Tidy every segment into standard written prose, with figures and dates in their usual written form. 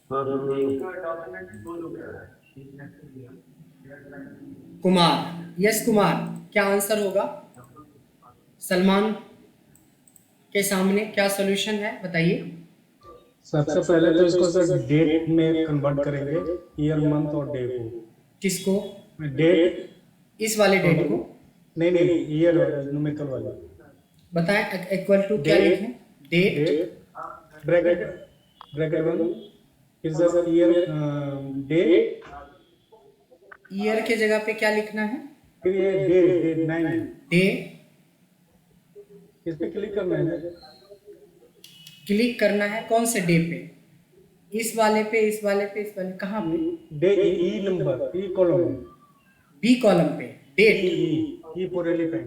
Sir Kumar, yes Kumar, क्या answer होगा? सलमान के सामने क्या सॉल्यूशन है बताइए। सबसे पहले तो इसको सर डेट में कन्वर्ट करेंगे, ईयर मंथ और डे को। किसको? डेट, इस वाले डेट को? नहीं नहीं, ईयर वाली, न्यूमेरिकल वाली। बताएं इक्वल टू क्या डेट, लिखें? डेट, ब्रैकेट, ब्रैकेट वन, फिर सर ईयर, डे, ईयर के जगह पे क्या लिखना है? फिर ये डे, डे 9, डे। इस पे क्लिक करना है। क्लिक करना है कौन से डे पे? इस वाले पे, इस वाले पे, इस वाले, कहाँ पे? डे, ई नंबर, ई कॉलम, बी कॉलम पे डेट। ई पूरे लिखे,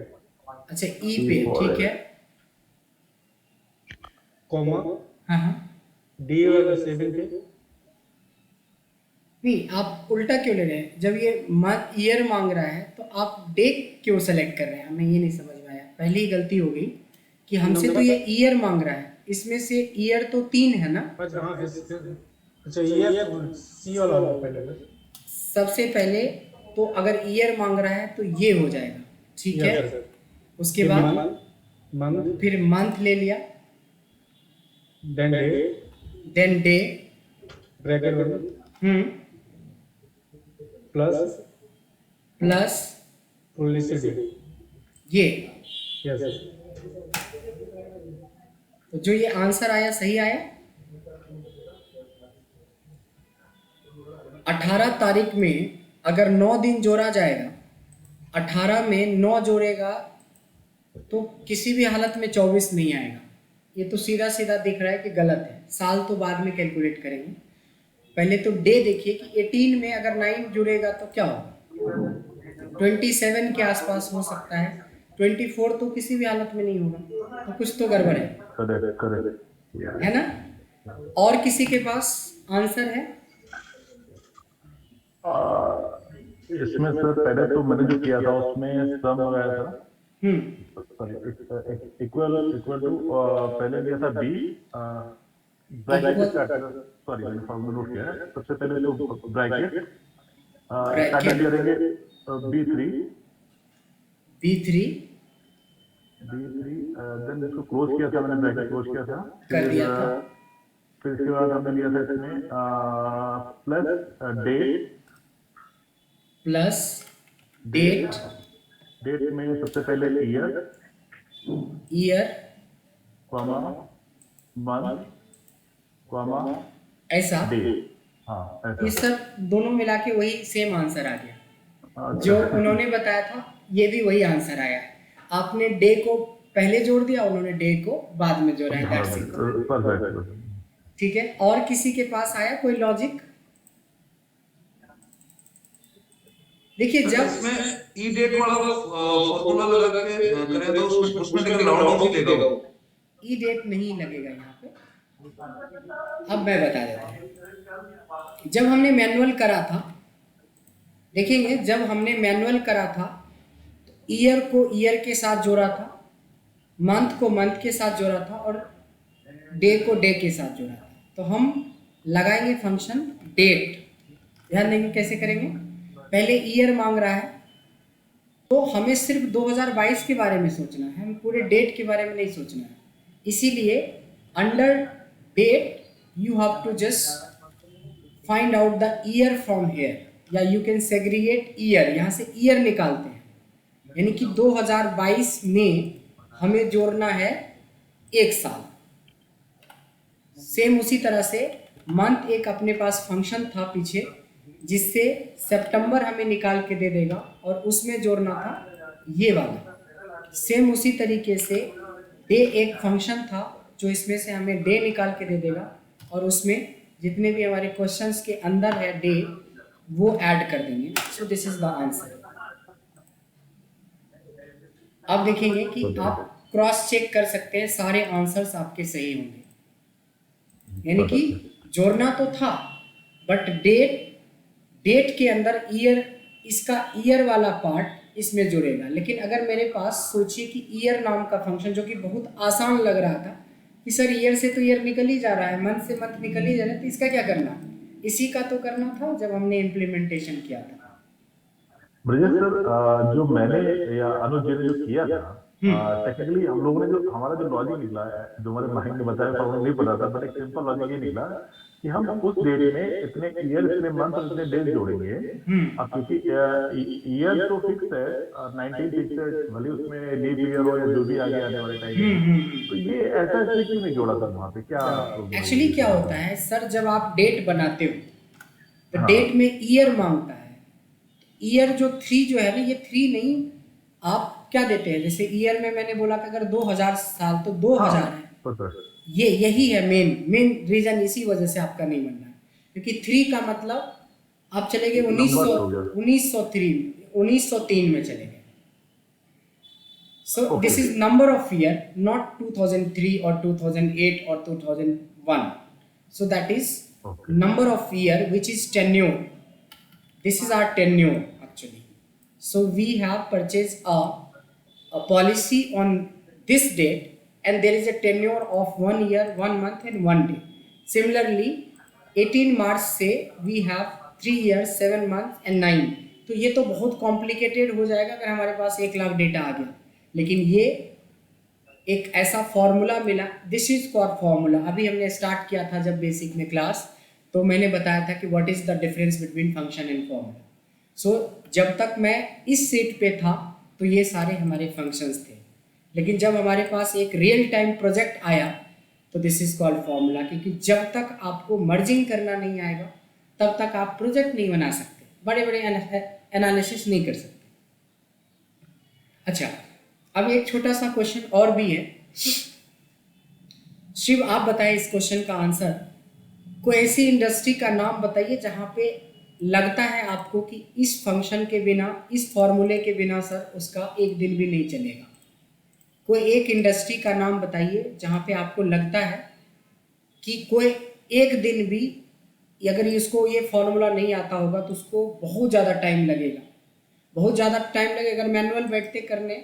अच्छा ई पे, ठीक है। कॉमा, हाँ हाँ। डी वाला 7 पे। नहीं, आप उल्टा क्यों ले रहे हैं? जब ये मंथ ईयर मांग रहा है तो आप डे क्यों सेलेक्ट कर रहे हैं? हमें ये नहीं समझ में आया। पहली गलती हो गई कि हमसे तो ये ईयर मांग रहा है, इसमें से ईयर तो 3 है ना। अच्छा हाँ, अच्छा ईयर सी वाला होगा पहले। सबसे पहले तो अगर ईयर मांग रहा है तो ये हो जाएगा, ठीक है। उसके बाद मंथ, फिर मंथ ले लिया, then day, then day, bracket one, plus plus फुलनेसिटी, ये। यस। तो जो ये आंसर आया सही आया। 18 तारीख में अगर 9 दिन जोड़ा जाएगा, 18 में 9 जोड़ेगा तो किसी भी हालत में 24 नहीं आएगा। ये तो सीधा सीधा दिख रहा है कि गलत है। साल तो बाद में कैलकुलेट करेंगे, पहले तो डे देखिए कि 18 में अगर 9 जुड़ेगा तो क्या होगा? 27 के आसपास हो सकता है, 24 तो किसी भी हालत में नहीं होगा। तो कुछ तो गड़बड़ है, करेक्ट करेक्ट है ना। और किसी के पास आंसर है? इसमें सर पहले तो मैंने जो किया था उसमें सम लगाया था। सॉरी, इक्वल इक्वल टू, पहले लिया था बी, ब्रैकेट से स्टार्ट कर। सॉरी, मैंने फॉर्मूला नोट किया है। सबसे पहले तो ब्रैकेट स्टार्ट कर करेंगे B3, B3, B3, देन इसको क्लोज किया था मैंने, ब्रैकेट क्लोज किया था। कर दिया था। फिर इसके बाद हमने लिया था इसमें plus date, plus date, date में सबसे पहले year, year, comma, month, comma, ऐसा। डे। हाँ ये ऐसा। सब दोनों मिला के वही सेम आंसर आ गया। अच्छा। जो उन्होंने बताया था ये भी वही आंसर आया है। आपने डे को पहले जोड़ दिया, उन्होंने डे को बाद में जोड़ा है, that's it। परफेक्ट। ठीक है, और किसी के पास आया कोई लॉजिक? देखिए जब इसमें ई डेट वाला फॉर्मूला लगा के करें तो उसमें उसमें लेकिन राउंड ऑफ ही लेगा वो। ई डेट नहीं लगेगा यहाँ पे। अब मैं बता देता हूँ। जब हमने मैनुअल करा था, देखेंगे जब हमने मैनुअल करा था तो ईयर को ईयर के साथ जोड़ा था, मंथ को मंथ के साथ जोड़ा था, और डे को डे के साथ जोड़ा था। तो हम लगाएंगे फंक्शन डेट। ध्यान देंगे कैसे करेंगे। पहले ईयर मांग रहा है तो हमें सिर्फ 2022 के बारे में सोचना है, हमें पूरे डेट के बारे में नहीं सोचना है। इसीलिए under date you have to just find out the year from here, या यू कैन सेग्रीगेट ईयर। यहाँ से ईयर निकालते हैं, यानी कि 2022 में हमें जोड़ना है 1 साल। सेम उसी तरह से मंथ एक अपने पास फंक्शन था पीछे, जिससे सितंबर हमें निकाल के दे देगा, और उसमें जोड़ना था ये वाला। सेम उसी तरीके से डे एक फंक्शन था जो इसमें से हमें डे निकाल के दे देगा, और उसमें जितने भी हमारे क्वेश्चंस के अंदर है डे वो ऐड कर देंगे। So this is the answer. अब देखेंगे कि आप क्रॉस चेक कर सकते हैं, सारे आंसर्स आपके सही होंगे। यानी कि जोड़ना तो था, बट डेट के अंदर ईयर, इसका ईयर वाला पार्ट इसमें जुड़ेगा। लेकिन अगर मेरे पास सोचिए कि ईयर नाम का फंक्शन, जो कि बहुत आसान लग रहा था, कि सर ईयर से तो ईयर निकल ही जा रहा है, मंथ से मंथ निकल ही जा रहा है, तो इसका क्या करना? इसी का तो करना था जब हमने इम्प्लीमेंटेशन किया था। ब्रजेश सर, जो मैंने या अनुज जी ने जो किया था, टेक्निकली हम लोगों ने जो हमारा जो लॉजिक निकला है, जो हमारे माइंड ने बताया था, हमें नहीं पता था, बट एक सिंपल लॉजिक ये निकला कि हम उस डेट में इतने ईयर, इतने मंथ और इतने डेज जोड़ेंगे। अब क्योंकि ईयर तो फिक्स है, 19 फिक्स है, भले उसमें लीप ईयर हो या जो भी आगे आने वाले टाइम में, तो ये ऐसा इसलिए क्यों नहीं जोड़ा सर? वहाँ पे क्या एक्चुअली क्या होता है सर, जब आप डेट बनाते हो तो हाँ। डेट में ईयर मांगता है। ईयर जो 3 जो है ना, ये 3 नहीं, आप क्या देते हैं, जैसे ईयर में मैंने बोला कि अगर 2000 साल तो 2000 है। पता है। ये यही है मेन रीजन, इसी वजह से आपका नहीं बनना है, क्योंकि 3 का मतलब आप चले गए नंबर हो गया। 1903 में चले गए। सो Okay. This is number of year, not 2003 और 2008 और 2001. So that is Okay. number of year which is tenure. This is our tenure actually. So we have purchased a policy on this date, and there is a tenure of 1 year, 1 month and 1 day. Similarly 18 March से we have 3 years, 7 months and 9. तो ये तो बहुत complicated हो जाएगा अगर हमारे पास 1 lakh data आ गया, लेकिन ये एक ऐसा फॉर्मूला मिला। This is called formula. अभी हमने स्टार्ट किया था जब बेसिक में क्लास, तो मैंने बताया था कि what is the difference between function and formula. So जब तक मैं इस सीट पे था तो ये सारे हमारे फंक्शंस थे, लेकिन जब हमारे पास एक रियल टाइम प्रोजेक्ट आया तो दिस इज कॉल्ड फॉर्मूला, क्योंकि जब तक आपको मर्जिंग करना नहीं आएगा तब तक आप प्रोजेक्ट नहीं बना सकते, बड़े बड़े एनालिसिस नहीं कर सकते। अच्छा, अब एक छोटा सा क्वेश्चन और भी है। शिव, आप बताइए इस क्वेश्चन का आंसर। कोई ऐसी इंडस्ट्री का नाम बताइए जहां पे लगता है आपको कि इस फंक्शन के बिना, इस फॉर्मूले के बिना सर उसका एक दिन भी नहीं चलेगा। कोई एक इंडस्ट्री का नाम बताइए जहां पे आपको लगता है कि कोई एक दिन भी, अगर इसको ये फॉर्मूला नहीं आता होगा तो उसको बहुत ज़्यादा टाइम लगेगा, बहुत ज़्यादा टाइम लगेगा। अगर मैनुअल बैठते करने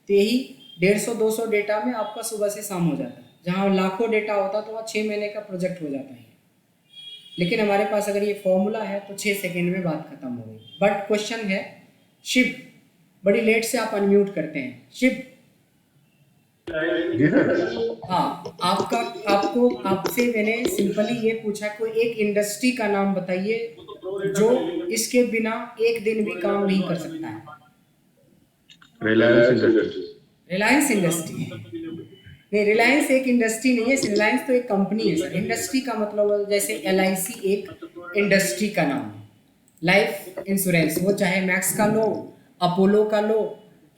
तो यही 150-200 डेटा में आपका सुबह से शाम हो जाता है, जहाँ लाखों डेटा होता तो वह 6 महीने का प्रोजेक्ट हो जाता है। लेकिन हमारे पास अगर ये फॉर्मूला है तो 6 सेकेंड में बात खत्म हो गई। बट क्वेश्चन है, शिव बड़ी लेट से आप अनम्यूट करते हैं। शिव, हाँ, आपसे मैंने सिंपली ये पूछा, कोई एक इंडस्ट्री का नाम बताइए जो इसके बिना एक दिन भी काम नहीं कर सकता है। रिलायंस इंडस्ट्री नहीं, रिलायंस एक इंडस्ट्री नहीं है, रिलायंस तो एक कंपनी है सर। इंडस्ट्री का मतलब जैसे LIC एक इंडस्ट्री का नाम है। लाइफ इंश्योरेंस, वो चाहे मैक्स का लो, अपोलो का लो,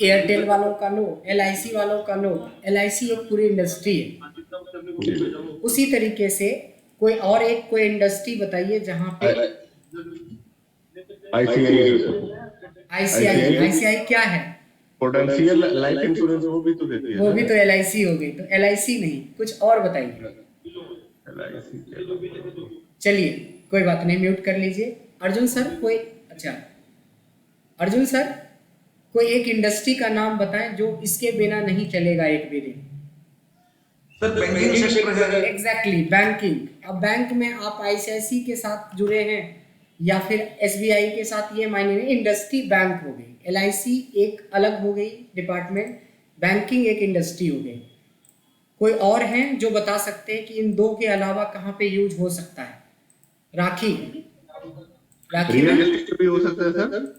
एयरटेल वालों का लो, LIC वालों का लो, LIC एक पूरी इंडस्ट्री है। उसी तरीके से कोई और एक कोई इंडस्ट्री बताइए जहां पे ICI क्या है? पोटेंशियल लाइफ इंश्योरेंस, वो भी तो देती है। वो भी तो LIC हो गई, तो LIC नहीं, कुछ और बताइए। चलिए कोई बात नहीं, म्यूट कर लीजिए। अर्जुन सर कोई, अच्छा अर्जुन सर कोई एक इंडस्ट्री का नाम बताएं जो इसके बिना नहीं चलेगा एक भी दिन। सर बैंकिंग सेक्टर है। Exactly, banking. अब बैंक में आप ICICI के साथ जुड़े हैं या फिर SBI के साथ, ये मायने नहीं। इंडस्ट्री बैंक हो गई, LIC एक अलग हो गई डिपार्टमेंट, बैंकिंग एक इंडस्ट्री हो गई। कोई और हैं जो बता सकते हैं कि इन दो के अलावा कहाँ पे यूज हो सकता है? राखी रियल एस्टेट भी हो सकता है सर।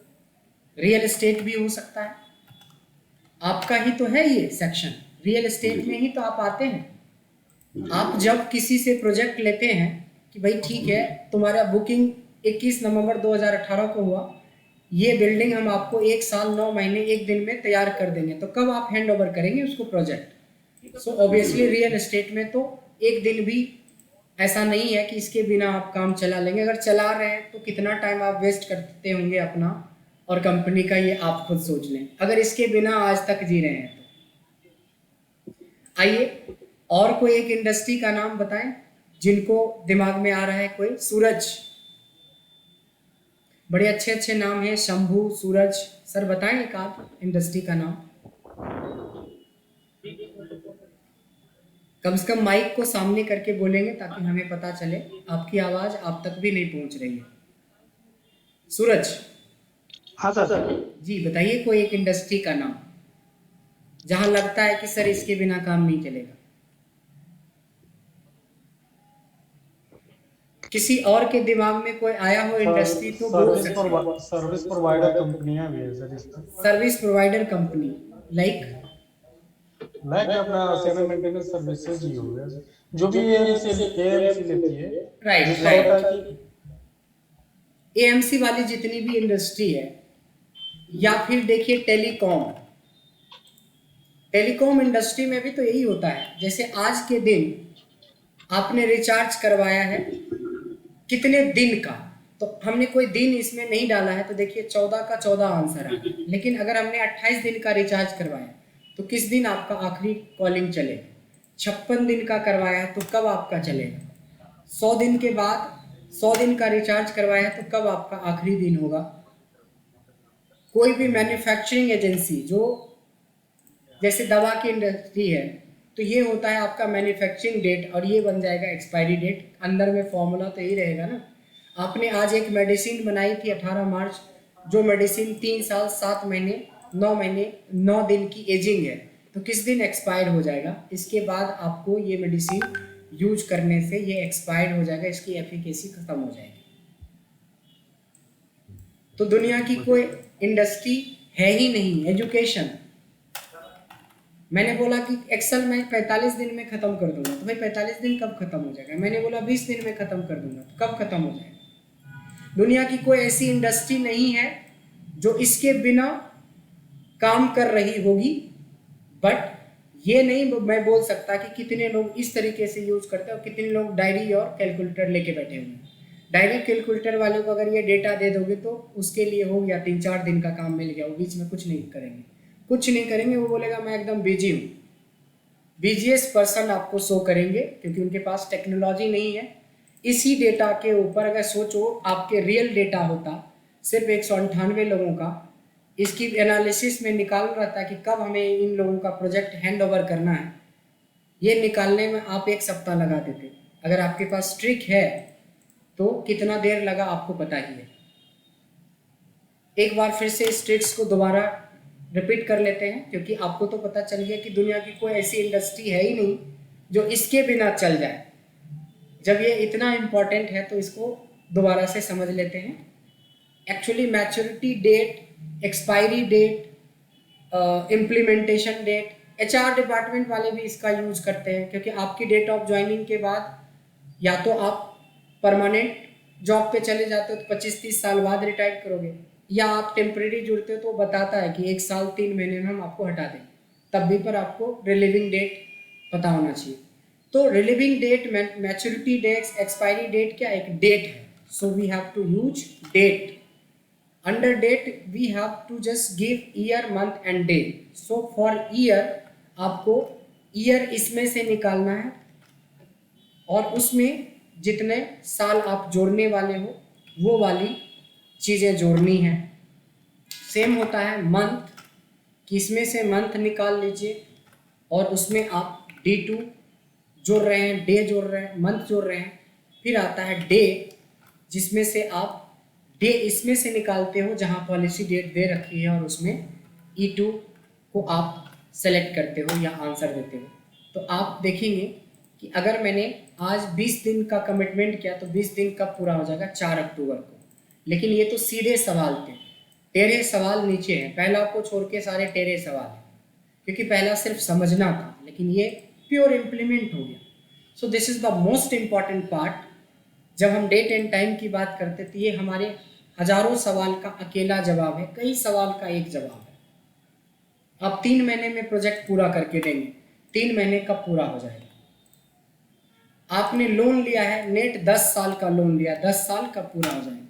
रियल एस्टेट भी हो सकता है, आपका ही तो है ये सेक्शन, रियल एस्टेट में ही तो आप आते हैं। आप जब किसी से प्रोजेक्ट लेते हैं कि भाई ठीक है, तुम्हारा बुकिंग 21 नवंबर 2018 को हुआ, ये बिल्डिंग हम आपको 1 साल 9 महीने 1 दिन में तैयार कर देंगे, तो कब आप हैंड ओवर करेंगे उसको project? So obviously real estate में तो एक दिन भी ऐसा नहीं है कि इसके बिना आप काम चला लेंगे। अगर चला रहे हैं तो कितना टाइम आप वेस्ट करते होंगे अपना और कंपनी का, ये आप खुद सोच लें, अगर इसके बिना आज तक जी रहे हैं तो। आइए और कोई एक इंडस्ट्री का नाम बताएं जिनको दिमाग में आ रहा है कोई। सूरज, बड़े अच्छे अच्छे नाम हैं, शंभू, सूरज, सर बताएं एक आध इंडस्ट्री का नाम। कम से कम माइक को सामने करके बोलेंगे ताकि हमें पता चले आपकी आवाज आप तक भी नहीं पहुंच रही है। सूरज हाँ सर। जी बताइए कोई एक इंडस्ट्री का नाम जहां लगता है कि सर इसके बिना काम नहीं चलेगा। किसी और के दिमाग में कोई आया हो इंडस्ट्री तो बोल सकते हैं। सर्विस प्रोवाइडर कंपनियां भी है सर इसमें। सर्विस प्रोवाइडर कंपनी लाइक अपना सेवन मेंटेनेंस सर्विसेज ही हो गया सर। जो भी एएमसी लेती है, राइट जिसका राइट होता है कि एएमसी वाली जितनी भी इंडस्ट्री है, या फिर देखिए टेलीकॉम इंडस्ट्री में भी तो यही होता है। जैसे आज के दिन आपने रिचार्ज करवाया है कितने दिन का, तो हमने कोई दिन इसमें नहीं डाला है, तो देखिए 14 का 14 आंसर है। लेकिन अगर हमने 28 दिन का रिचार्ज करवाया तो किस दिन आपका आखिरी कॉलिंग चलेगा। 56 दिन का करवाया है तो कब आपका चलेगा। 100 दिन के बाद 100 दिन का रिचार्ज करवाया है तो कब आपका आखिरी दिन होगा। कोई भी मैन्युफैक्चरिंग एजेंसी जो जैसे दवा की इंडस्ट्री है, तो ये होता है आपका मैन्युफैक्चरिंग डेट और ये बन जाएगा एक्सपायरी डेट। अंदर में फॉर्मूला तो यही रहेगा ना। आपने आज एक मेडिसिन बनाई थी 18 मार्च, जो मेडिसिन 3 साल 7 महीने 9 महीने 9 दिन की एजिंग है, तो किस दिन एक्सपायर हो जाएगा। इसके बाद आपको ये मेडिसिन यूज करने से ये एक्सपायर हो जाएगा, इसकी एफिकेसी खत्म हो जाएगी। तो दुनिया की कोई इंडस्ट्री है ही नहीं। एजुकेशन, मैंने बोला कि एक्सेल मैं 45 दिन में खत्म कर दूंगा, तो भाई 45 दिन कब खत्म हो जाएगा। मैंने बोला 20 दिन में खत्म कर दूंगा, तो कब खत्म हो जाएगा। दुनिया की कोई ऐसी इंडस्ट्री नहीं है जो इसके बिना काम कर रही होगी। बट ये नहीं मैं बोल सकता कि कितने लोग इस तरीके से यूज करते हैं और कितने लोग डायरी और कैलकुलेटर लेके बैठे हुए हैं। डायरी कैलकुलेटर वाले को अगर ये डेटा दे दोगे तो उसके लिए हो गया 3-4 दिन का काम मिल गया, वो बीच में कुछ नहीं करेंगे। वो बोलेगा मैं एकदम बिजी हूँ। बिजीएस्ट पर्सन आपको शो करेंगे क्योंकि उनके पास टेक्नोलॉजी नहीं है। इसी डेटा के ऊपर अगर सोचो आपके रियल डेटा होता सिर्फ 198 लोगों का, इसकी एनालिसिस में निकाल रहा था कि कब हमें इन लोगों का प्रोजेक्ट हैंड ओवर करना है, ये निकालने में आप 1 सप्ताह लगा देते। अगर आपके पास ट्रिक है तो कितना देर लगा आपको पता ही है। एक बार फिर से इस ट्रिक्स को दोबारा रिपीट कर लेते हैं, क्योंकि आपको तो पता चल गया कि दुनिया की कोई ऐसी इंडस्ट्री है ही नहीं जो इसके बिना चल जाए। जब ये इतना इम्पोर्टेंट है तो इसको दोबारा से समझ लेते हैं। Actually maturity date, expiry date, implementation date, HR department वाले भी इसका यूज करते हैं, क्योंकि आपकी डेट ऑफ ज्वाइनिंग के बाद या तो आप परमानेंट जॉब पे चले जाते हो तो 25-30 साल बाद रिटायर करोगे, या आप टेम्परेरी जुड़ते हो तो बताता है कि 1 साल 3 महीने में हम आपको हटा दें, तब भी पर आपको रिलीविंग डेट पता होना चाहिए। तो relieving date, maturity date, expiry date क्या एक डेट है। So we have to use date. Under date we have to just give year, month and day. So for year आपको ईयर इसमें से निकालना है और उसमें जितने साल आप जोड़ने वाले हो वो वाली चीज़ें जोड़नी है। सेम होता है मंथ, कि इसमें से मंथ निकाल लीजिए और उसमें आप D2 जोड़ रहे हैं, डे जोड़ रहे हैं, मंथ जोड़ रहे हैं। फिर आता है डे, जिसमें से आप डे इसमें से निकालते हो जहां पॉलिसी डेट दे रखी है और उसमें E2 को आप सेलेक्ट करते हो या आंसर देते हो। तो आप देखेंगे कि अगर मैंने आज 20 दिन का कमिटमेंट किया तो 20 दिन कब पूरा हो जाएगा, 4 अक्टूबर को। लेकिन ये तो सीधे सवाल थे, टेढ़े सवाल नीचे हैं। पहला को छोड़ के सारे टेढ़े सवाल हैं, क्योंकि पहला सिर्फ समझना था, लेकिन ये प्योर इम्प्लीमेंट हो गया। So this is the most important part. जब हम डेट एंड टाइम की बात करते तो ये हमारे हजारों सवाल का अकेला जवाब है, कई सवाल का एक जवाब है। आप 3 महीने में प्रोजेक्ट पूरा करके देंगे, 3 महीने कब पूरा हो जाएगा। आपने लोन लिया है, नेट 10 साल का लोन लिया, 10 साल कब पूरा हो जाएगा।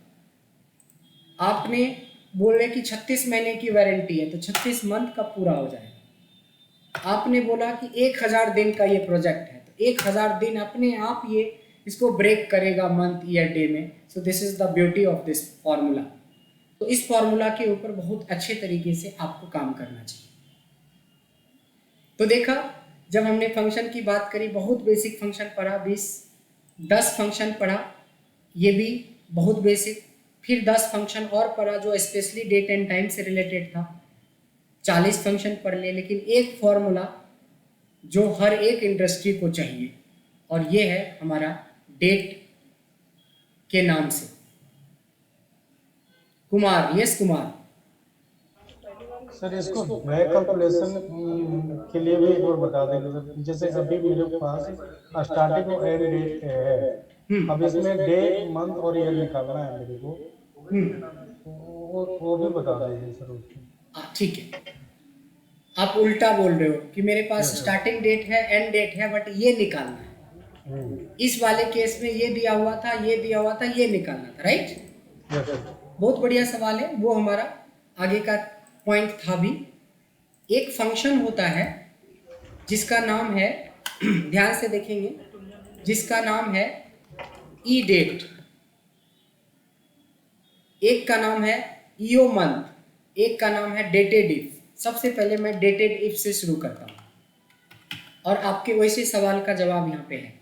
आपने बोले कि 36 महीने की वारंटी है, तो 36 मंथ कब पूरा हो जाएगा। आपने बोला कि 1000 दिन का ये प्रोजेक्ट है, तो 1000 दिन अपने आप ये इसको ब्रेक करेगा मंथ, ईयर, डे में। So this is the beauty of this formula. तो इस फॉर्मूला के ऊपर बहुत अच्छे तरीके से आपको काम करना चाहिए। तो देखा जब हमने फंक्शन की बात करी, बहुत बेसिक फंक्शन पढ़ा, 10 फंक्शन पढ़ा, ये भी बहुत बेसिक। फिर 10 फंक्शन और पढ़ा जो स्पेशली डेट एंड टाइम से रिलेटेड था, 40 फंक्शन पढ़ लिए। लेकिन एक फॉर्मूला जो हर एक इंडस्ट्री को चाहिए, और ये है हमारा डेट के नाम से। कुमार, यस कुमार। सर इसको बैक कैलकुलेशन के लिए भी एक और बता देंगे सर। जैसे अभी मेरे पास स्टार्टिंग और एंड डेट है, अब इसमें डे मंथ और ईयर निकालना है मेरे को, वो भी बता दीजिए सर उसको। ठीक है, आप उल्टा बोल रहे हो कि मेरे पास स्टार्टिंग डेट है, एंड डेट है, बट ये निकालना है। इस वाले केस में ये दिया हुआ था, ये दिया हुआ था, ये निकालना था, राइट? बहुत बढ़िया सवाल है, वो हमारा आगे का पॉइंट था भी। एक फंक्शन होता है जिसका नाम है, ध्यान से देखेंगे, जिसका नाम है ई डेट, एक का नाम है ईओ मंथ, एक का नाम है डेटेड इफ। सबसे पहले मैं डेटेड इफ से शुरू करता हूं और आपके वैसे सवाल का जवाब यहाँ पे है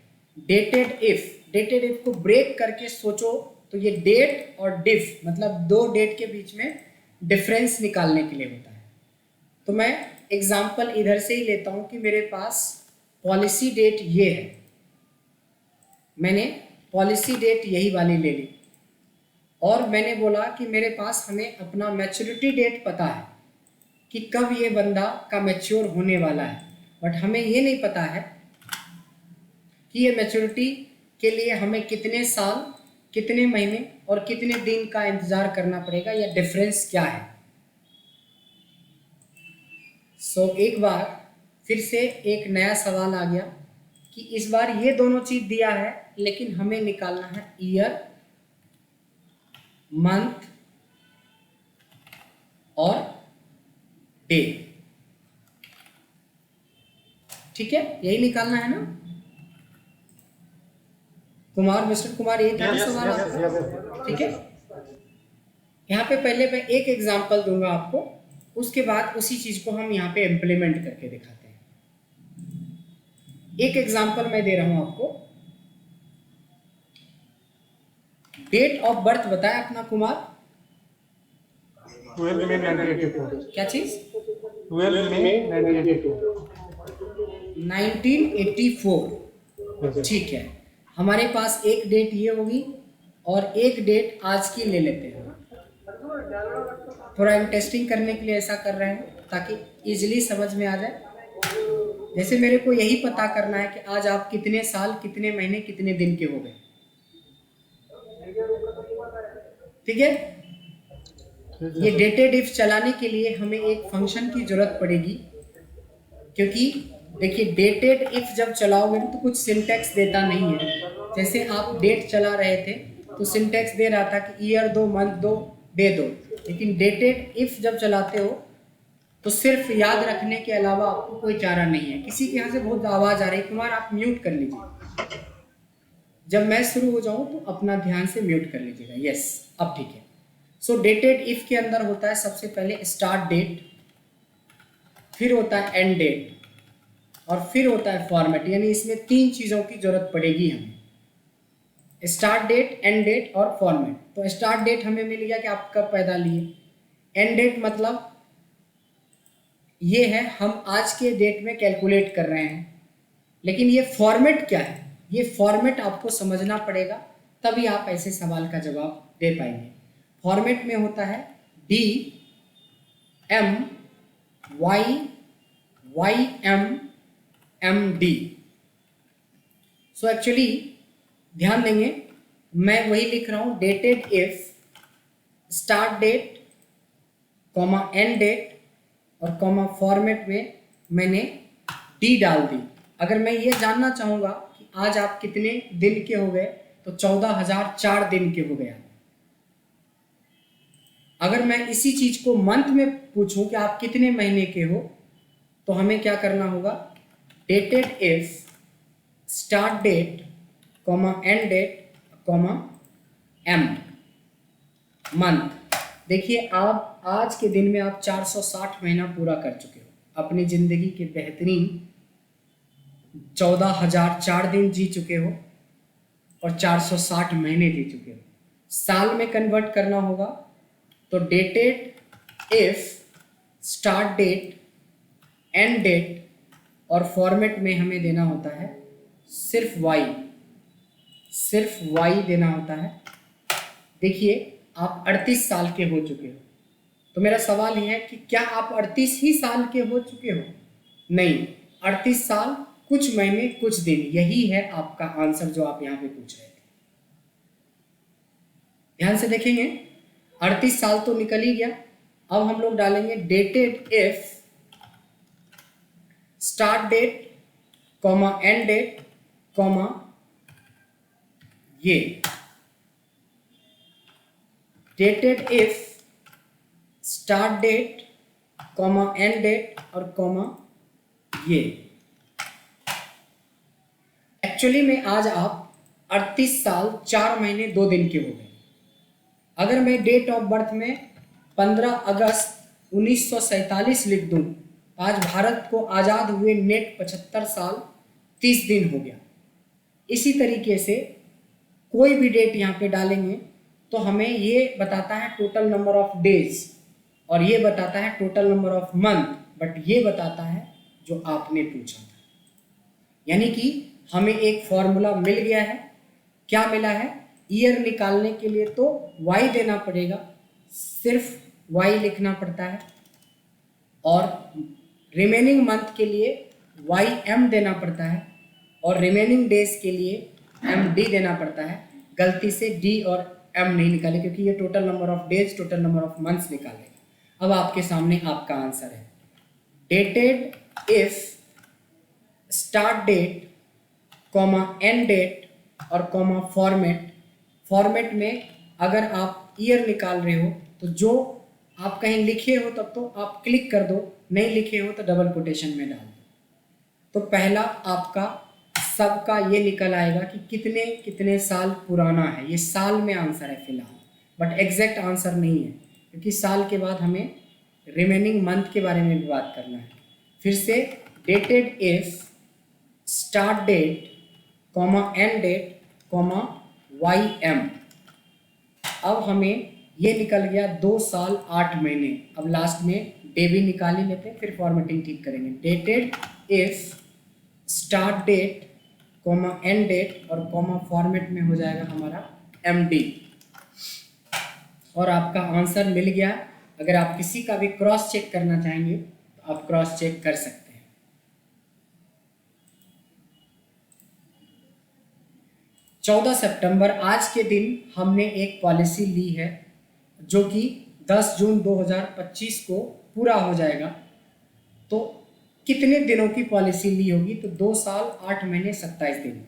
डेटेड इफ। डेटेड इफ को ब्रेक करके सोचो तो ये डेट और डिफ मतलब दो डेट के बीच में डिफरेंस निकालने के लिए होता है। तो मैं एग्जांपल इधर से ही लेता हूं कि मेरे पास पॉलिसी डेट ये है, मैंने पॉलिसी डेट यही वाली ले ली और मैंने बोला कि मेरे पास हमें अपना मैच्योरिटी डेट पता है कि कब ये बंदा का मैच्योर होने वाला है, बट हमें ये नहीं पता है कि ये मैच्योरिटी के लिए हमें कितने साल, कितने महीने और कितने दिन का इंतजार करना पड़ेगा या डिफरेंस क्या है। सो एक बार फिर से एक नया सवाल आ गया कि इस बार ये दोनों चीज दिया है लेकिन हमें निकालना है ईयर, मंथ और डे। ठीक है, यही निकालना है ना कुमार, मिस्टर कुमार, यही था सवाल आपका? ठीक है, यहाँ पे पहले मैं एक एग्जांपल दूंगा आपको, उसके बाद उसी चीज को हम यहाँ पे इम्प्लीमेंट करके दिखाते हैं। एक एग्जांपल मैं दे रहा हूं आपको। डेट ऑफ बर्थ बताया अपना कुमार? 12 मई 1984। क्या चीज? 12 मई 1984। ठीक है, हमारे पास एक डेट ये होगी और एक डेट आज की ले लेते हैं। थोड़ा हम टेस्टिंग करने के लिए ऐसा कर रहे हैं ताकि इजीली समझ में आ जाए। जैसे मेरे को यही पता करना है कि आज आप कितने साल, कितने महीने, कितने दिन के हो गए। ठीक है, ये डेटेड इफ चलाने के लिए हमें एक फंक्शन की जरूरत पड़ेगी, क्योंकि देखिए डेटेड इफ जब चलाओगे तो कुछ सिंटैक्स देता नहीं है। जैसे आप डेट चला रहे थे तो सिंटैक्स दे रहा था कि ईयर दो, मंथ दो, डे दो, लेकिन डेटेड इफ जब चलाते हो तो सिर्फ याद रखने के अलावा आपको कोई चारा नहीं है। किसी के यहाँ से बहुत आवाज आ रही है, कुमार आप म्यूट कर लीजिए। जब मैं शुरू हो जाऊं तो अपना ध्यान से म्यूट कर लीजिएगा। यस, अब ठीक है। सो डेटेड इफ के अंदर होता है सबसे पहले स्टार्ट डेट, फिर होता है एंड डेट और फिर होता है फॉर्मेट। यानी इसमें तीन चीजों की जरूरत पड़ेगी हमें, स्टार्ट डेट, एंड डेट और फॉर्मेट। तो स्टार्ट डेट हमें मिल गया कि आप कब पैदा लिए। एंड डेट मतलब ये है हम आज के डेट में कैलकुलेट कर रहे हैं, लेकिन ये फॉर्मेट क्या है, ये फॉर्मेट आपको समझना पड़ेगा, तभी आप ऐसे सवाल का जवाब दे पाएंगे। फॉर्मेट में होता है D M Y Y M M D. So actually ध्यान देंगे, मैं वही लिख रहा हूं, dated if start date comma end date और कॉमा फॉर्मेट में मैंने डी डाल दी। अगर मैं ये जानना चाहूंगा कि आज आप कितने दिन के हो गए तो 14,004 दिन के हो गए। अगर मैं इसी चीज को मंथ में पूछूं कि आप कितने महीने के हो तो हमें क्या करना होगा, dated if start date comma end date comma M month. देखिए आप आज के दिन में आप 460 महीना पूरा कर चुके हो, अपनी जिंदगी के बेहतरीन 14,004 दिन जी चुके हो और 460 महीने जी चुके हो। साल में कन्वर्ट करना होगा तो dated if, start date, end date और फॉर्मेट में हमें देना होता है सिर्फ वाई देना होता है। देखिए आप 38 साल के हो चुके हो, तो मेरा सवाल यह है कि क्या आप 38 ही साल के हो चुके हो? नहीं, 38 साल कुछ महीने कुछ दिन, यही है आपका आंसर जो आप यहाँ पे पूछ रहे थे। ध्यान से देखेंगे, 38 साल तो निकल ही गया। अब हम लोग डालेंगे dated if, start date comma end date comma ये dated if, start date comma end date और कॉमा ये। एक्चुअली में आज आप 38 साल 4 महीने 2 दिन के हो गए। अगर मैं डेट ऑफ बर्थ में 15 अगस्त 1947 लिख दूं, आज भारत को आज़ाद हुए नेट 75 साल 30 दिन हो गया। इसी तरीके से कोई भी डेट यहाँ पे डालेंगे तो हमें ये बताता है टोटल नंबर ऑफ डेज और ये बताता है total number of month, but ये बताता है जो आपने पूछा था। यानी कि हमें एक फॉर्मूला मिल गया है। क्या मिला है? ईयर निकालने के लिए तो y देना पड़ेगा, सिर्फ y लिखना पड़ता है, और रिमेनिंग मंथ के लिए YM देना पड़ता है, और रिमेनिंग डेज के लिए MD देना पड़ता है। गलती से D और M नहीं निकाले क्योंकि ये total number of days, total number of months निकालेगा। अब आपके सामने आपका आंसर है dated if, start date comma end date और कॉमा फॉर्मेट में अगर आप ईयर निकाल रहे हो तो जो आप कहीं लिखे हो तब तो आप क्लिक कर दो, नहीं लिखे हो तो डबल कोटेशन में डाल दो। तो पहला आपका सबका ये निकल आएगा कि कितने कितने साल पुराना है। ये साल में आंसर है फिलहाल, बट एग्जैक्ट आंसर नहीं है क्योंकि साल के बाद हमें रिमेनिंग मंथ के बारे में भी बात करना है। फिर से dated if, start date comma end date comma YM। अब हमें ये निकल गया 2 साल 8 महीने। अब लास्ट में डे भी निकाल ही लेते हैं, फिर फॉर्मेटिंग ठीक करेंगे। Dated if, start date comma end date और कॉमा फॉर्मेट में हो जाएगा हमारा MD, और आपका आंसर मिल गया। अगर आप किसी का भी क्रॉस चेक करना चाहेंगे तो आप क्रॉस चेक कर सकते हैं। 14 सितंबर आज के दिन हमने एक पॉलिसी ली है जो कि 10 जून 2025 को पूरा हो जाएगा। तो कितने दिनों की पॉलिसी ली होगी? तो 2 साल 8 महीने 27 दिन।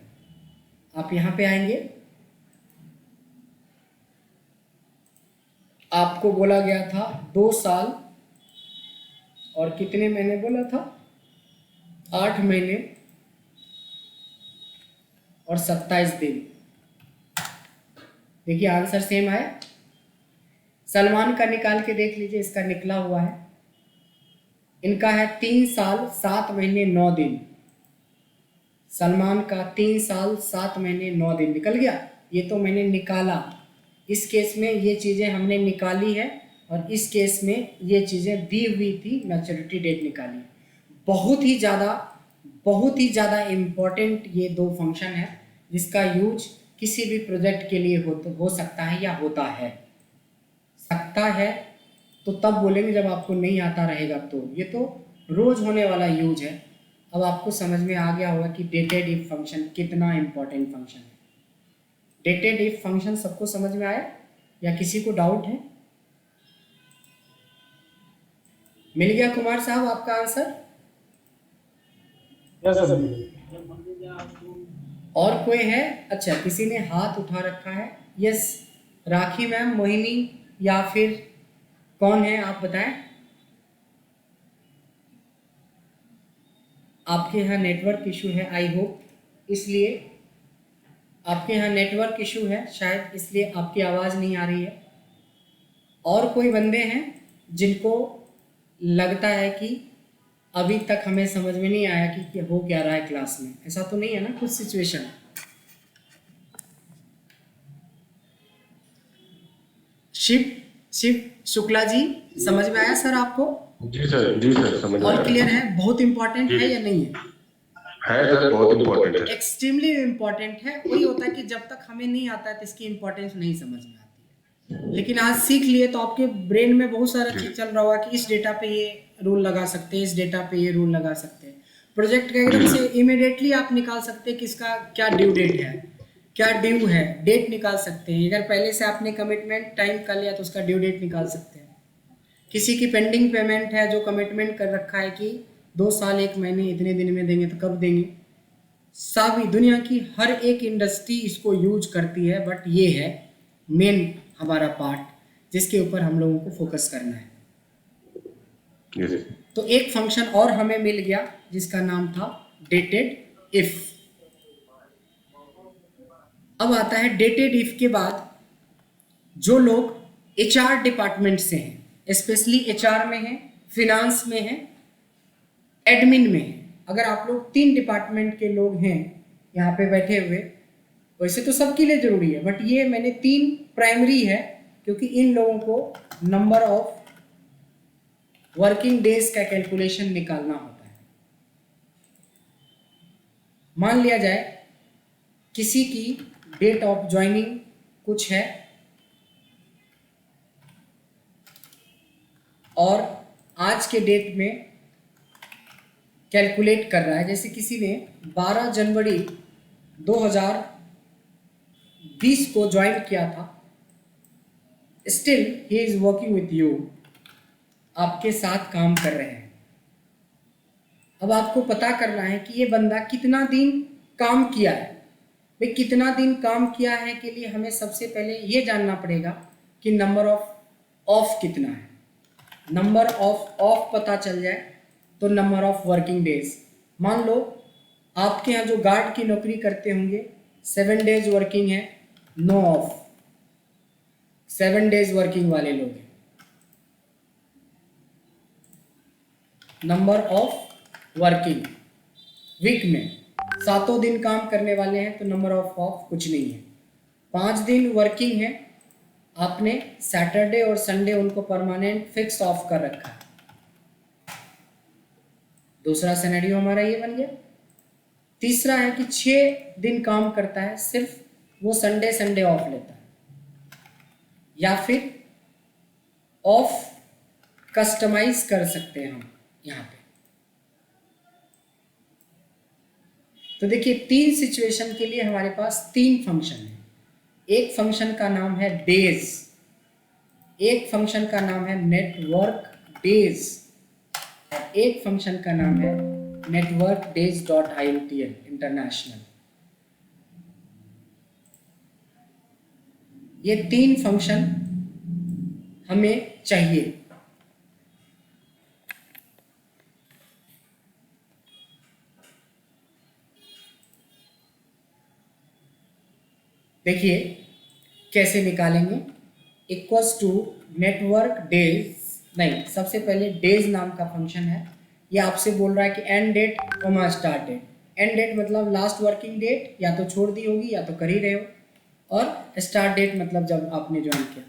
आप यहाँ पे आएंगे, आपको बोला गया था 2 साल और कितने महीने बोला था? 8 महीने और 27 दिन। देखिए आंसर सेम आया। सलमान का निकाल के देख लीजिए, इसका निकला हुआ है। इनका है 3 साल 7 महीने 9 दिन। सलमान का 3 साल 7 महीने 9 दिन निकल गया। ये तो मैंने निकाला, इस केस में ये चीज़ें हमने निकाली है और इस केस में ये चीज़ें दी हुई थी, मैच्योरिटी डेट निकाली। बहुत ही ज़्यादा इम्पोर्टेंट ये 2 फंक्शन है जिसका यूज किसी भी प्रोजेक्ट के लिए हो सकता है या होता है। सकता है तो तब बोलेंगे जब आपको नहीं आता रहेगा, तो ये तो रोज़ होने वाला यूज है। अब आपको समझ में आ गया होगा कि डेटेड इफ फंक्शन कितना इम्पोर्टेंट फंक्शन है। डेटेड इफ फंक्शन सबको समझ में आया या किसी को डाउट है? मिल गया कुमार साहब आपका आंसर? Yes sir. और कोई है? अच्छा, किसी ने हाथ उठा रखा है। यस, राखी मैम, मोहिनी या फिर कौन है आप बताएं। आपके यहाँ नेटवर्क इशू है आई होप, इसलिए आपके यहाँ नेटवर्क इशू है शायद, इसलिए आपकी आवाज़ नहीं आ रही है। और कोई बंदे हैं जिनको लगता है कि अभी तक हमें समझ में नहीं आया कि हो क्या रहा है क्लास में, ऐसा तो नहीं है ना कुछ सिचुएशन? शिव शिव शुक्ला जी, समझ में आया सर आपको? जी सर समझ और आया। क्लियर है? बहुत इंपॉर्टेंट है या नहीं है? है सर, बहुत इम्पोर्टेंट है। एक्सट्रीमली इम्पॉर्टेंट है। वही होता है कि जब तक हमें नहीं आता है तो इसकी इम्पोर्टेंस नहीं समझ में आती है, लेकिन आज सीख लिए तो आपके ब्रेन में बहुत सारा चीज चल रहा होगा कि इस डेटा पे ये रूल लगा सकते हैं, इस डेटा पे ये रूल लगा सकते हैं। प्रोजेक्ट का एकदम से इमिडिएटली आप निकाल सकते हैं कि इसका क्या ड्यू डेट है, क्या ड्यू है, डेट निकाल सकते हैं। अगर पहले से आपने कमिटमेंट टाइम कर लिया तो उसका ड्यू डेट निकाल सकते हैं। किसी की पेंडिंग पेमेंट है जो कमिटमेंट कर रखा है कि 2 साल 1 महीने इतने दिन में देंगे, तो कब देंगे। सभी दुनिया की हर एक इंडस्ट्री इसको यूज करती है, बट ये है मेन हमारा पार्ट जिसके ऊपर हम लोगों को फोकस करना है। Yes. तो एक फंक्शन और हमें मिल गया जिसका नाम था डेटेड इफ। अब आता है डेटेड इफ के बाद जो लोग एचआर डिपार्टमेंट से हैं, स्पेशली एचआर में है, फिनांस में है, एडमिन में है। अगर आप लोग 3 डिपार्टमेंट के लोग हैं यहाँ पे बैठे हुए, वैसे तो सबके लिए जरूरी है, बट ये मैंने 3 प्राइमरी है क्योंकि इन लोगों को नंबर ऑफ वर्किंग डेज का कैलकुलेशन निकालना होता है। मान लिया जाए किसी की डेट ऑफ ज्वाइनिंग कुछ है और आज के डेट में कैलकुलेट कर रहा है, जैसे किसी ने 12 जनवरी 2020 को ज्वाइन किया था, still he is working with you, आपके साथ काम कर रहे हैं। अब आपको पता करना है कि ये बंदा कितना दिन काम किया है। भाई कितना दिन काम किया है के लिए हमें सबसे पहले ये जानना पड़ेगा कि नंबर ऑफ कितना है। नंबर ऑफ पता चल जाए तो नंबर ऑफ वर्किंग डेज। मान लो आपके यहाँ जो गार्ड की नौकरी करते होंगे 7 डेज वर्किंग है, नो ऑफ, 7 डेज वर्किंग वाले लोग हैं। नंबर ऑफ वर्किंग वीक में 7 दिन काम करने वाले हैं तो नंबर ऑफ कुछ नहीं है। 5 दिन वर्किंग है, आपने सैटरडे और संडे उनको परमानेंट फिक्स ऑफ कर रखा है। दूसरा सिनेरियो हमारा ये बन गया। तीसरा है कि 6 दिन काम करता है, सिर्फ वो संडे ऑफ लेता है, या फिर ऑफ कस्टमाइज कर सकते हैं हम यहाँ पे। तो देखिए 3 सिचुएशन के लिए हमारे पास 3 फंक्शन है। एक फंक्शन का नाम है डेज, एक फंक्शन का नाम है नेटवर्क डेज, और एक फंक्शन का नाम है network days dot INTL international. ये 3 फंक्शन हमें चाहिए। देखिए कैसे निकालेंगे। इक्वल्स टू नेटवर्क डेज, नहीं, सबसे पहले डेज नाम का फंक्शन है। ये आपसे बोल रहा है कि end date comma start date. End date मतलब लास्ट वर्किंग डेट, या तो छोड़ दी होगी या तो कर ही रहे हो, और स्टार्ट डेट मतलब जब आपने ज्वाइन किया।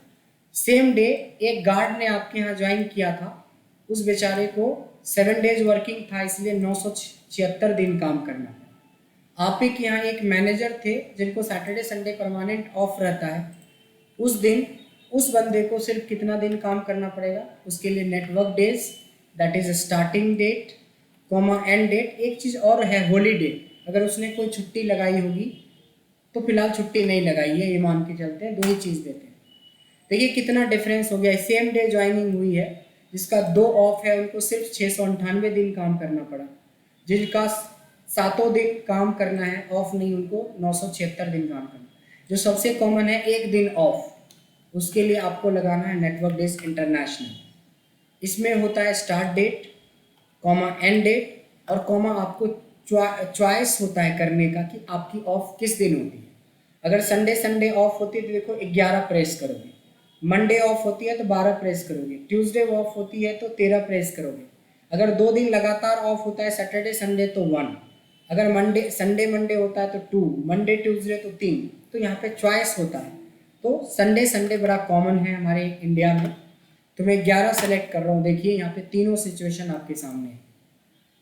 सेम डे एक गार्ड ने आपके यहाँ ज्वाइन किया था, उस बेचारे को 7 डेज वर्किंग था, इसलिए 976 दिन काम करना था। आप ही के यहाँ एक मैनेजर थे जिनको सैटरडे संडे परमानेंट ऑफ रहता है, उस दिन उस बंदे को सिर्फ कितना दिन काम करना पड़ेगा, उसके लिए network days that is starting date comma end date. एक चीज़ और है हॉलीडे, अगर उसने कोई छुट्टी लगाई होगी तो फिलहाल छुट्टी नहीं लगाई है, ये मान के चलते हैं, 2 ही चीज़ देते हैं। देखिए कितना डिफरेंस हो गया। सेम डे ज्वाइनिंग हुई है, जिसका 2 ऑफ है उनको सिर्फ 698 दिन काम करना पड़ा, जिनका 7 दिन काम करना है ऑफ नहीं, उनको 976 दिन काम करना। जो सबसे कॉमन है 1 दिन ऑफ, उसके लिए आपको लगाना है नेटवर्क डेज इंटरनेशनल। इसमें होता है start date comma end date, और कॉमा आपको चॉइस होता है करने का कि आपकी ऑफ किस दिन होती है। अगर संडे ऑफ होती है तो देखो 11 प्रेस करोगे, मंडे ऑफ होती है तो 12 प्रेस करोगे, ट्यूसडे ऑफ होती है तो 13 प्रेस करोगे, अगर 2 दिन लगातार ऑफ होता है सैटरडे संडे तो 1, अगर मंडे संडे मंडे होता है तो 2, मंडे ट्यूसडे तो 3। तो यहाँ पे चॉइस होता है। तो संडे संडे बड़ा कॉमन है हमारे इंडिया में, तो मैं 11 सेलेक्ट कर रहा हूँ। देखिए यहाँ पे तीनों सिचुएशन आपके सामने है।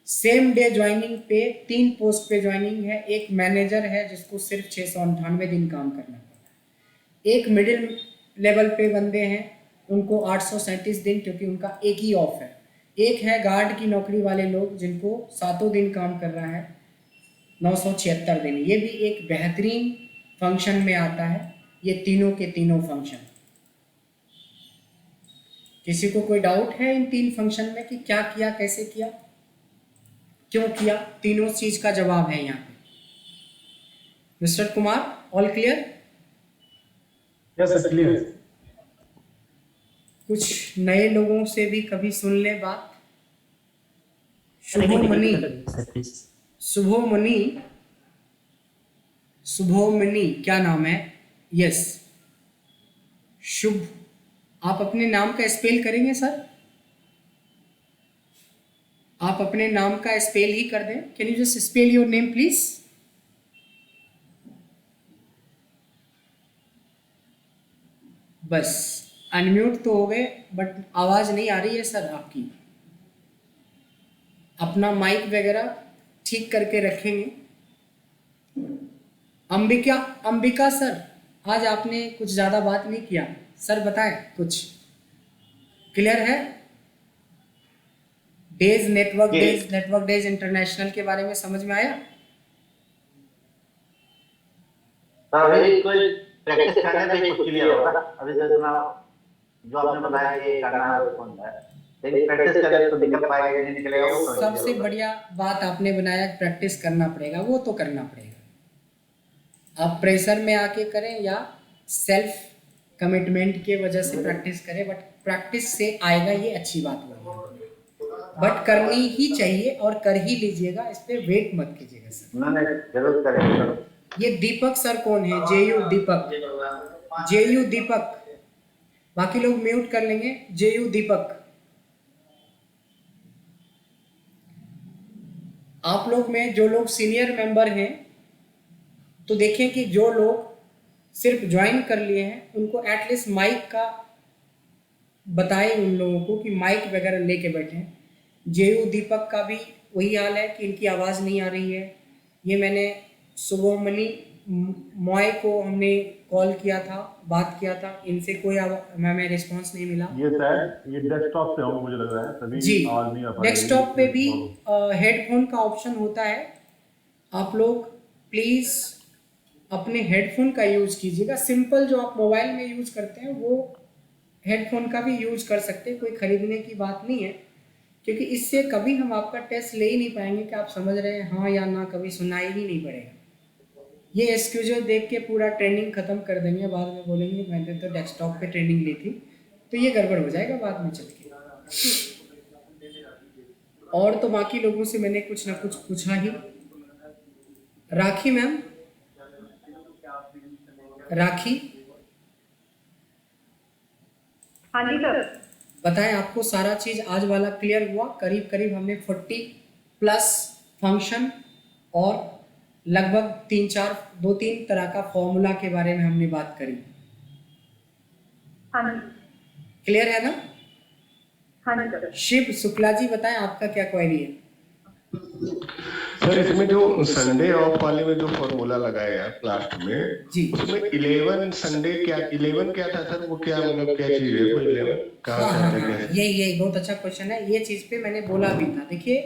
सेम डे ज्वाइनिंग पे 3 पोस्ट पे ज्वाइनिंग है। एक मैनेजर है जिसको सिर्फ 698 दिन काम करना पड़ता है। एक मिडिल लेवल पे बंदे हैं, उनको 837 दिन, क्योंकि उनका एक ही ऑफ है। एक है गार्ड की नौकरी वाले लोग जिनको 7 दिन काम कर रहा है, 976 दिन। ये भी एक बेहतरीन फंक्शन में आता है, ये तीनों के तीनों फंक्शन। किसी को कोई डाउट है इन 3 फंक्शन में कि क्या किया, कैसे किया, क्यों किया? तीनों चीज का जवाब है यहाँ पे। Mister Kumar, all clear? Yes sir, clear. कुछ नए लोगों से भी कभी सुन ले बात। शुभमणि, शुभमणि, शुभमणि क्या नाम है? यस, शुभ। आप अपने नाम का स्पेल करेंगे सर? आप अपने नाम का स्पेल ही कर दें। Can you just spell your name please? बस अनम्यूट तो हो गए, बट आवाज नहीं आ रही है सर आपकी। अपना माइक वगैरह ठीक करके रखेंगे। अंबिका सर, आज आपने कुछ ज्यादा बात नहीं किया सर, बताएं कुछ। क्लियर है? नेटवर्क डेज इंटरनेशनल के बारे में समझ में आया? अभी कोई प्रैक्टिस करने पे कुछ क्लियर होगा। अभी तो इतना जो आपने बताया कि करना है वो कौन है, लेकिन प्रैक्टिस करें तो दिक्कत पाएगा, नहीं निकलेगा वो। सबसे बढ़िया बात आपने बनाया, प्रैक्टिस करना पड़ेगा, वो तो करना पड़ेगा। आप प्रेशर में आके करें या सेल्फ कमिटमेंट के वजह से प्रैक्टिस करें, बट प्रैक्टिस से आएगा, ये अच्छी बात होगी। बट करनी ही चाहिए और कर ही लीजिएगा, इस पे वेट मत कीजिएगा सर। मैंने जरूर करेंगे। ये दीपक सर कौन है? जेयू दीपक, जेयू दीपक, बाकी लोग म्यूट कर लेंगे। जेयू दीपक, आप लोग में जो लोग सीनियर मेंबर हैं तो देखें कि जो लोग सिर्फ ज्वाइन कर लिए हैं उनको एटलीस्ट माइक का बताएं, उन लोगों को कि माइक वगैरह लेके बैठें। जेयू दीपक का भी वही हाल है कि इनकी आवाज़ नहीं आ रही है। ये मैंने शुभमणि मॉय को हमने कॉल किया था, बात किया था, इनसे कोई हमें रिस्पांस नहीं मिला। ये शायद ये डेस्कटॉप से होंगे, मुझे लग रहा है तभी जी, आवाज नहीं आ पा रही है। डेस्कटॉप पे भी हेडफोन का ऑप्शन होता है। आप लोग प्लीज़ अपने हेडफोन का यूज़ कीजिएगा। सिंपल जो आप मोबाइल में यूज़ करते हैं वो हेडफोन का भी यूज़ कर सकते हैं, कोई खरीदने की बात नहीं है, क्योंकि इससे कभी हम आपका टेस्ट ले ही नहीं पाएंगे कि आप समझ रहे हैं हाँ या ना, कभी सुनाई ही नहीं पड़ेगा। ये एक्सक्यूजर देख के पूरा ट्रेनिंग खत्म कर देंगे, बाद में बोलेंगे मैंने तो डेस्कटॉप पे ट्रेनिंग ली थी, तो ये गड़बड़ हो जाएगा बाद में चल के। और तो बाकी लोगों से मैंने कुछ ना कुछ पूछा ही। राखी मैम, राखी, हाँ जी सर, बताएं आपको सारा चीज आज वाला क्लियर हुआ? करीब करीब हमने 40+ फंक्शन और लगभग 2-3 तरह का फॉर्मूला के बारे में हमने बात करी। हाँ जी, क्लियर है ना? हाँ जी सर। शिव शुक्ला जी बताएं आपका क्या क्वेरी है? सर इसमें जो संडे ऑफ वाले में जो फॉर्मूला लगाया है लास्ट में जी, उसमें 11 संडे क्या 11 क्या था सर? वो क्या मतलब क्या चीज है वो 11 कहाँ हाँ, से आता है? यही बहुत अच्छा क्वेश्चन है। ये चीज पे मैंने बोला भी था। देखिए,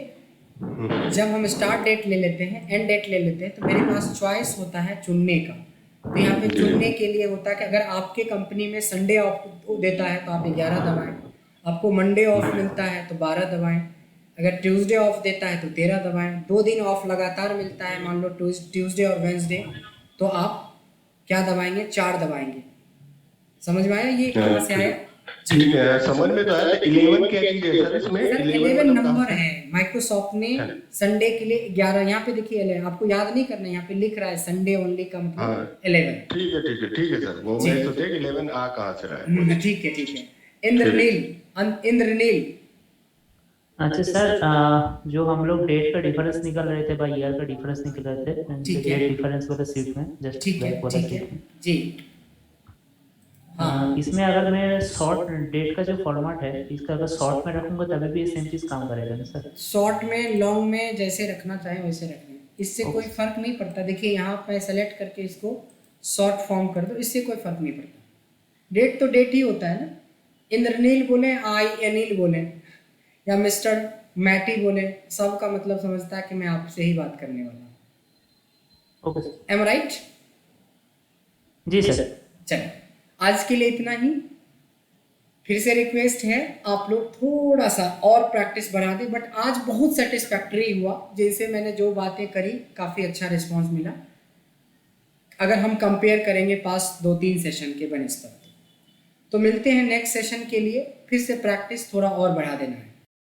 जब हम स्टार्ट डेट ले लेते हैं, एंड डेट ले लेते हैं, तो मेरे पास चॉइस होता है चुनने का। तो यहाँ पे चुनने के लिए होता है कि अगर आपके कंपनी में संडे ऑफ देता है तो आप 11 दबाएं, आपको मंडे ऑफ मिलता है तो 12 दबाएं, अगर ट्यूसडे ऑफ देता है तो 13 दबाएं, 2 दिन ऑफ लगातार मिलता है, मान लो ट्यूसडे और वेंसडे, तो आप क्या दबाएंगे? 4 दबाएंगे। समझ में आया ये कहाँ से आया? ठीक है, समझ में तो आया। 11 क्या चीज है सर इसमें? सर 11 नंबर है। माइक्रोसॉफ्ट ने संडे के लिए 11, यहाँ पे देखिए 11, आपको याद नहीं करना, यहाँ पे लिख रहा है संडे ओनली का मतलब 11। ठीक है सर, वो मैं सोचे 11 आ कहाँ से रहा है। ठीक है। इंद्रनील, अच्छा सर, जो हम लोग डेट का डिफरेंस निकल रहे थे, बाई ईयर का डिफरेंस निकल रहे थे, ठीक है। डेट डिफरेंस वाला सीट में, जस्ट ठीक है, बैक वाला ठीक है, सीट में। जी। हाँ, इसमें अगर मैं शॉर्ट डेट का जो फॉर्मेट है, इसका अगर शॉर्ट में रखूंगा तभी भी सेम चीज काम करेगा ना सर? शॉर्ट में लॉन्ग में जैसे रखना चाहे वैसे रखें, इससे कोई Okay. फर्क नहीं पड़ता। देखिए यहाँ पे सेलेक्ट करके इसको शॉर्ट फॉर्म कर दो, इससे कोई फर्क नहीं पड़ता। डेट तो डेट ही होता है ना। इंद्रनील बोले, आई अनिल बोले, या मिस्टर मैटी बोले, सबका मतलब समझता है कि मैं आपसे ही बात करने वाला हूँ। Okay sir. Am right? जी सर। चलिए, आज के लिए इतना ही। फिर से रिक्वेस्ट है, आप लोग थोड़ा सा और प्रैक्टिस बढ़ा दें, बट आज बहुत सेटिस्फैक्टरी हुआ। जैसे मैंने जो बातें करी, काफ़ी अच्छा रिस्पांस मिला अगर हम कंपेयर करेंगे पास 2-3 सेशन के बनस्पत। तो मिलते हैं नेक्स्ट सेशन के लिए। फिर से प्रैक्टिस थोड़ा और बढ़ा देना है।